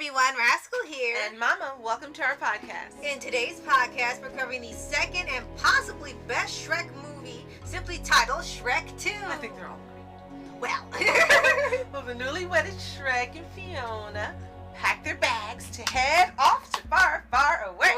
everyone, Rascal here. And Mama, welcome to our podcast. In today's podcast, we're covering the second and possibly best Shrek movie, simply titled Shrek 2. I think they're all great. Well. Well, the newly wedded Shrek and Fiona pack their bags to head off to far, far away.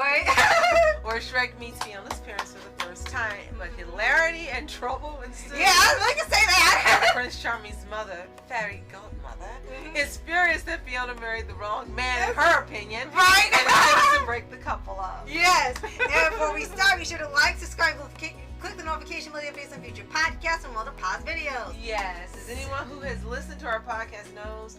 Where Shrek meets Fiona's parents for the first time, but hilarity and trouble ensue. Yeah, I was going to say that. And Prince Charming's mother, Fairy Godmother, is furious that Fiona married the wrong man, in her opinion. Right. And attempts to break the couple up. Yes. And before we start, be sure to like, subscribe, click the notification bell to updates on future podcasts and other pause videos. Yes. As anyone who has listened to our podcast knows,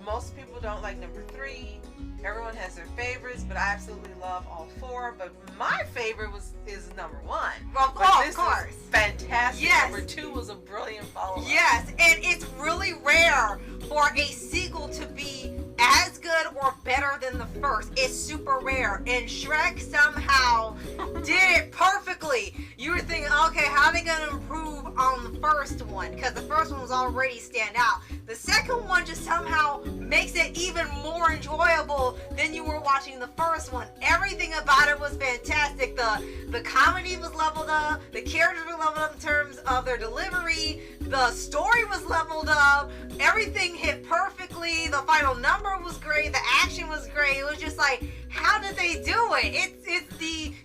most people don't like number 3. Everyone has their favorites, but I absolutely love all 4. But my favorite is number 1. Well, of course. Is fantastic. Yes. Number 2 was a brilliant follow-up. Yes, and it's really rare for a sequel to be as good or better than the first. It's super rare, and Shrek somehow did it perfectly. You were thinking, okay, how are they going to improve on the first one? Because the first one was already stand out. The second one just somehow makes it even more enjoyable than you were watching the first one. Everything about it was fantastic. The comedy was leveled up. The characters were leveled up in terms of their delivery. The story was leveled up. Everything hit perfectly. The final number was great. The action was great. It was just like, how did they do it?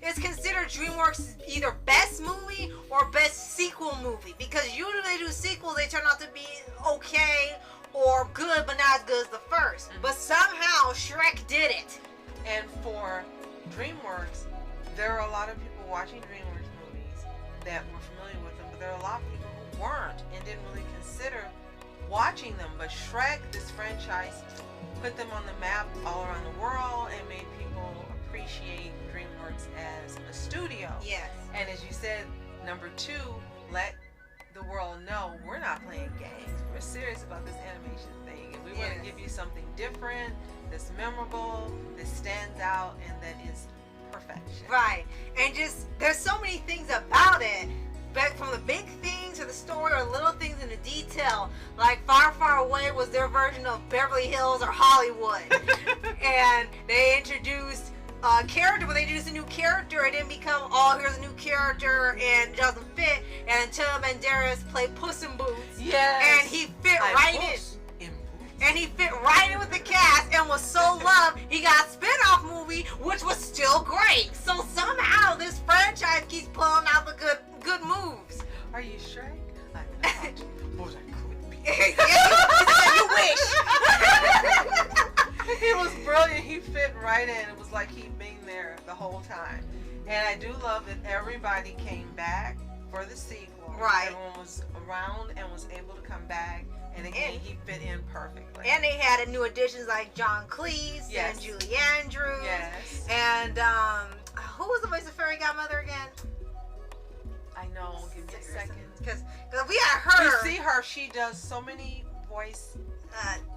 It's considered DreamWorks' either best movie or best sequel movie, because usually they do sequels, they turn out to be okay or good, but not as good as the first. But somehow Shrek did it. And for DreamWorks, there are a lot of people watching DreamWorks movies that were familiar with them, but there are a lot of people who weren't and didn't really consider watching them. But Shrek, this franchise, put them on the map all around the world and made people appreciate DreamWorks as a studio. Yes. And as you said, number 2, let the world know we're not playing games. We're serious about this animation thing, and we want to give you something different, that's memorable, that stands out, and that is perfection. Right. And just, there's so many things about it, back from the big things to the story or little things in the detail. Like Far, Far Away was their version of Beverly Hills or Hollywood. And they introduced a character, but they introduced a new character. It didn't become, oh, here's a new character and it doesn't fit. And Antonio Banderas played Puss in Boots. Yes. And he fit right in. And he fit right in with the cast and was so loved. He got a spin-off movie, which was still great. So somehow this franchise keeps pulling out the good moves. Are you Shrek? I'm not. But I could be. You wish. He was brilliant. He fit right in. It was like he'd been there the whole time. And I do love that everybody came back for the sequel. Right. Everyone was around and was able to come back. And again, he fit in perfectly. And they had new additions like John Cleese and Julie Andrews. Yes. And who was the voice of Fairy Godmother again? I know. Give me a second. Because we had her. You see her. She does so many voice.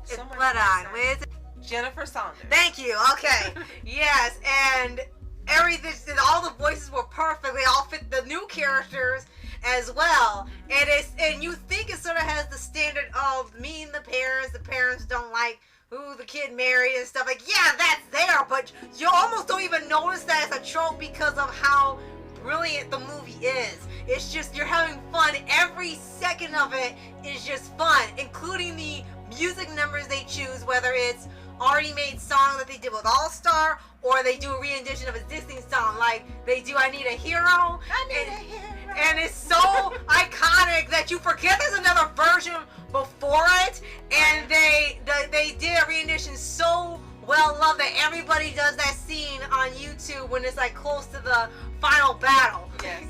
Where is it? Jennifer Saunders. Thank you. Okay. Yes. And everything, all the voices were perfect. They all fit the new characters as well. And you think it sort of has the standard of meeting the parents don't like who the kid married and stuff. Like, yeah, that's there, but you almost don't even notice that it's a trope because of how brilliant the movie is. It's just, you're having fun. Every second of it is just fun, including the music numbers they choose, whether it's already made song that they did with All Star, or they do a re-edition of a existing song, like they do I Need a Hero. I Need a Hero. And it's so iconic that you forget there's another version before it. And they did a re-edition so well loved that everybody does that scene on YouTube when it's like close to the final battle. Yes.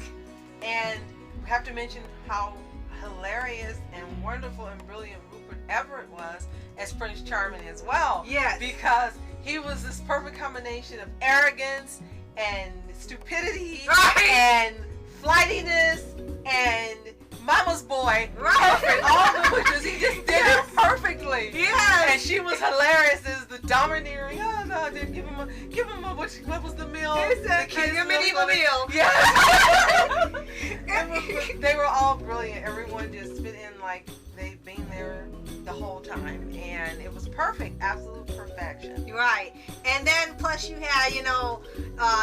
And we have to mention how hilarious and wonderful and brilliant Rupert Everett was as Prince Charming as well. Yes. Because he was this perfect combination of arrogance and stupidity and flightiness and mama's boy. Perfect. All the witches. He just did it perfectly. Yes. And she was hilarious as the domineering. Oh no, I didn't give him a what was the meal? The kids' medieval meal. Yes. They were all brilliant. Everyone just fit in like they've been there the whole time, and it was perfect, absolute perfection. Right. And then plus you had,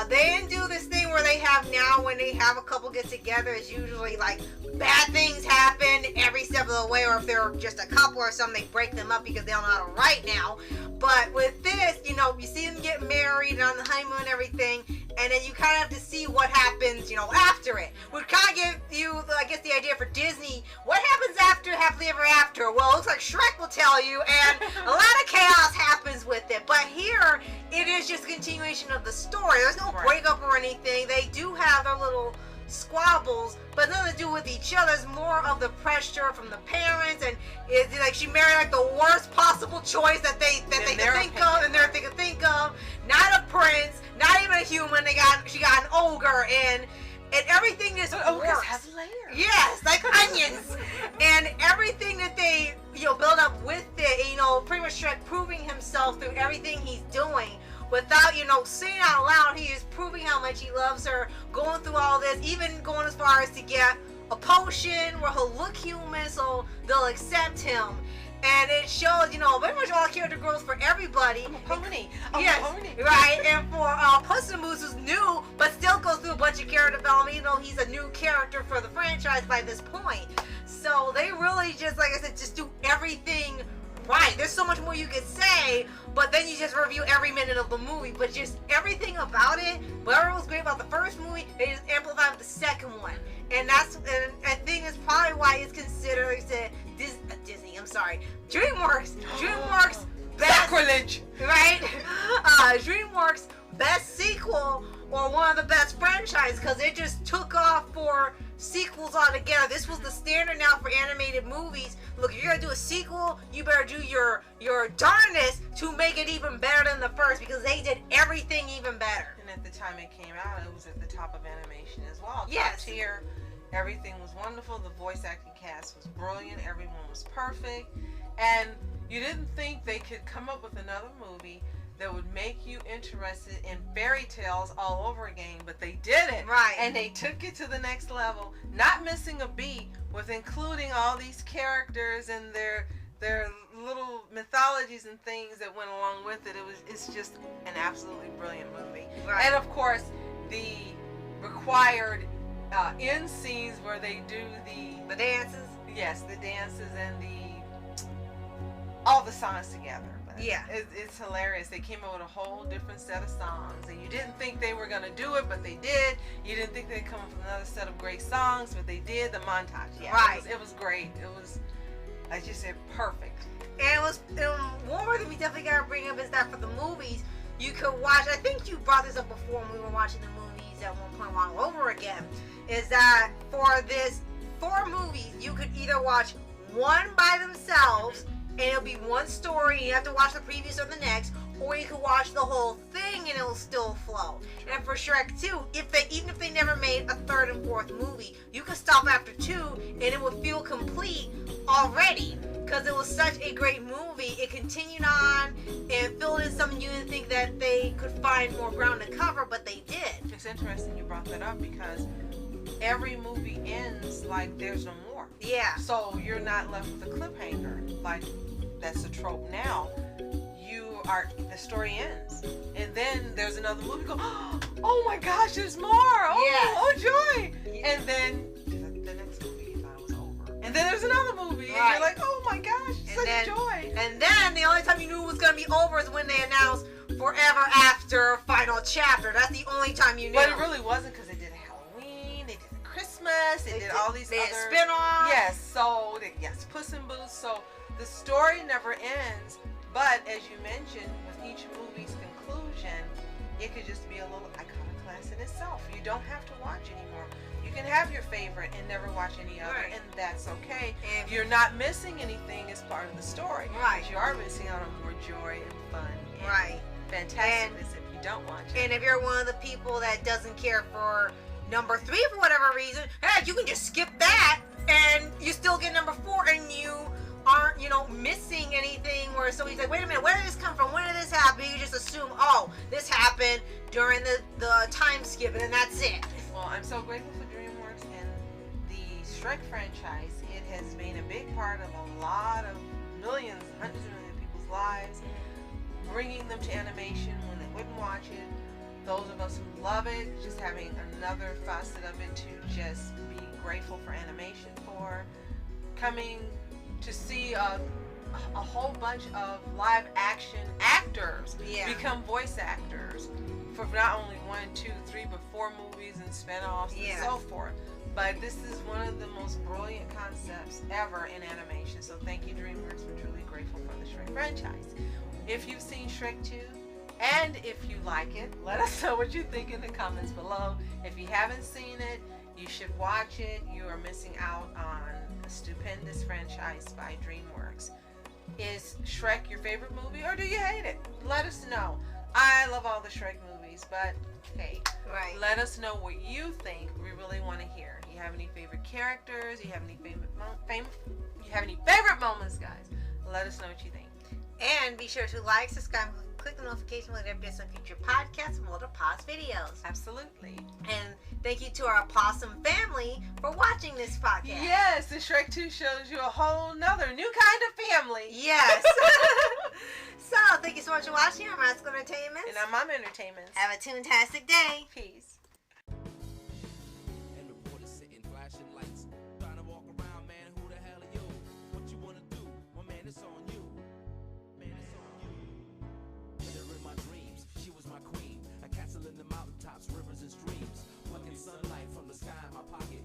they didn't do this thing where they have now when they have a couple get together. It's usually like bad things happen every step of the way, or if they're just a couple or something, they break them up because they don't know how to write now. But with this, you see them get married and on the honeymoon and everything, and then you kind of have to see what happens, after it. Which kind of give you, I guess, the idea for Disney. What happens after Happily Ever After? Well, it looks like Shrek will tell you, and a lot of chaos happens with it. But here, it is just a continuation of the story. There's no breakup or anything. They do have their little squabbles, but nothing to do with each other. It's more of the pressure from the parents, and it's like she married like the worst possible choice that they could think of, and they could think of. Not a prince, not even a human. She got an ogre, and everything just Ogres have layers. Yes, like onions, and everything that they build up with it. Pretty much Shrek proving himself through everything he's doing. Without, saying out loud, he is proving how much he loves her, going through all this, even going as far as to get a potion where he'll look human so they'll accept him. And it shows, very much all character growth for everybody. I'm a pony. Yes, right. And for Puss in Boots, who's new, but still goes through a bunch of character development, even though he's a new character for the franchise by this point. So they really just, like I said, just do everything right. There's so much more you could say, but then you just review every minute of the movie. But just everything about it, whatever was great about the first movie, they just amplified with the second one. And I think it's probably why it's considered, like I said, Disney, I'm sorry, DreamWorks best, sacrilege, right? DreamWorks best sequel, or one of the best franchises, because it just took off for sequels altogether. This was the standard now for animated movies. Look, if you're gonna do a sequel, you better do your darndest to make it even better than the first, because they did everything even better. And at the time it came out, it was at the top of animation as well. Yes. Top tier. Everything was wonderful. The voice acting cast was brilliant. Everyone was perfect. And you didn't think they could come up with another movie that would make you interested in fairy tales all over again, but they did it. Right. And they took it to the next level, not missing a beat, with including all these characters and their little mythologies and things that went along with it. It's just an absolutely brilliant movie. Right. And of course, the required end scenes where they do the dances. Yes, the dances and all the songs together. But yeah, it's hilarious. They came up with a whole different set of songs, and you didn't think they were gonna do it, but they did. You didn't think they'd come up with another set of great songs, but they did. The montage, yeah, right. It was great. It was, like you said, perfect. And it was one more thing we definitely gotta bring up is that for the movies, you could watch. I think you brought this up before when we were watching the movies at one point all over again. Is that for this 4 movies, you could either watch one by themselves, and it'll be one story, and you have to watch the previous or the next, or you could watch the whole thing and it'll still flow. And for Shrek 2, even if they never made a 3rd and 4th movie, you could stop after 2 and it would feel complete already. Because it was such a great movie, it continued on and filled in something you didn't think that they could find more ground to cover, but they did. It's interesting you brought that up, because every movie ends like there's no more. Yeah. So you're not left with a cliffhanger. Like, that's the trope now. The story ends. And then there's another movie, go, oh my gosh, there's more. Oh joy. Yeah. And then the next movie you thought it was over. And then there's another movie, and you're like, oh my gosh, such joy. And then the only time you knew it was going to be over is when they announced Forever After Final Chapter. That's the only time you knew. But it really wasn't, because they did Halloween, they did Christmas, they did all these other spin-offs. Yes, so Puss in Boots. So the story never ends. But as you mentioned, with each movie's conclusion, it could just be a little iconoclast in itself. You don't have to watch anymore. You can have your favorite and never watch any other, and that's okay. And you're not missing anything as part of the story. Right. But you are missing out on more joy and fun. And fantasticness if you don't watch it. And if you're one of the people that doesn't care for number 3 for whatever reason, hey, you can just skip that and you still get number 4, and you aren't, missing anything where somebody's like, wait a minute, where did this come from? When did this happen? You just assume, oh, this happened during the time skip, and that's it. Well, I'm so grateful for DreamWorks and the Shrek franchise. It has been a big part of a lot of millions, hundreds of millions of people's lives, bringing them to animation when they wouldn't watch it. Those of us who love it, just having another facet of it to just be grateful for animation for. Coming to see a whole bunch of live action actors become voice actors for not only 1, 2, 3, but 4 movies and spin-offs and so forth. But this is one of the most brilliant concepts ever in animation. So thank you, DreamWorks. We're truly grateful for the Shrek franchise. If you've seen Shrek 2, and if you like it, let us know what you think in the comments below. If you haven't seen it, you should watch it. You are missing out on a stupendous franchise by DreamWorks. Is Shrek your favorite movie, or do you hate it? Let us know. I love all the Shrek movies, but hey, let us know what you think. We really want to hear. You have any favorite characters? You have any favorite moments, guys? Let us know what you think. And be sure to like, subscribe, click the notification when there is on future podcasts and other Paws videos. Absolutely. And thank you to our Possum family for watching this podcast. Yes, the Shrek 2 shows you a whole nother new kind of family. Yes. So, thank you so much for watching. I'm Rascal Entertainment. And I'm Mom Entertainment. Have a fantastic day. Peace. And reporters sitting, flashing lights, trying to walk around, man. Who the hell are you? What you wanna do? Well, man, it's on you. Man, it's on you. Met her in my dreams. She was my queen. A castle in the mountaintops, rivers and streams. Plucking sunlight from the sky in my pocket.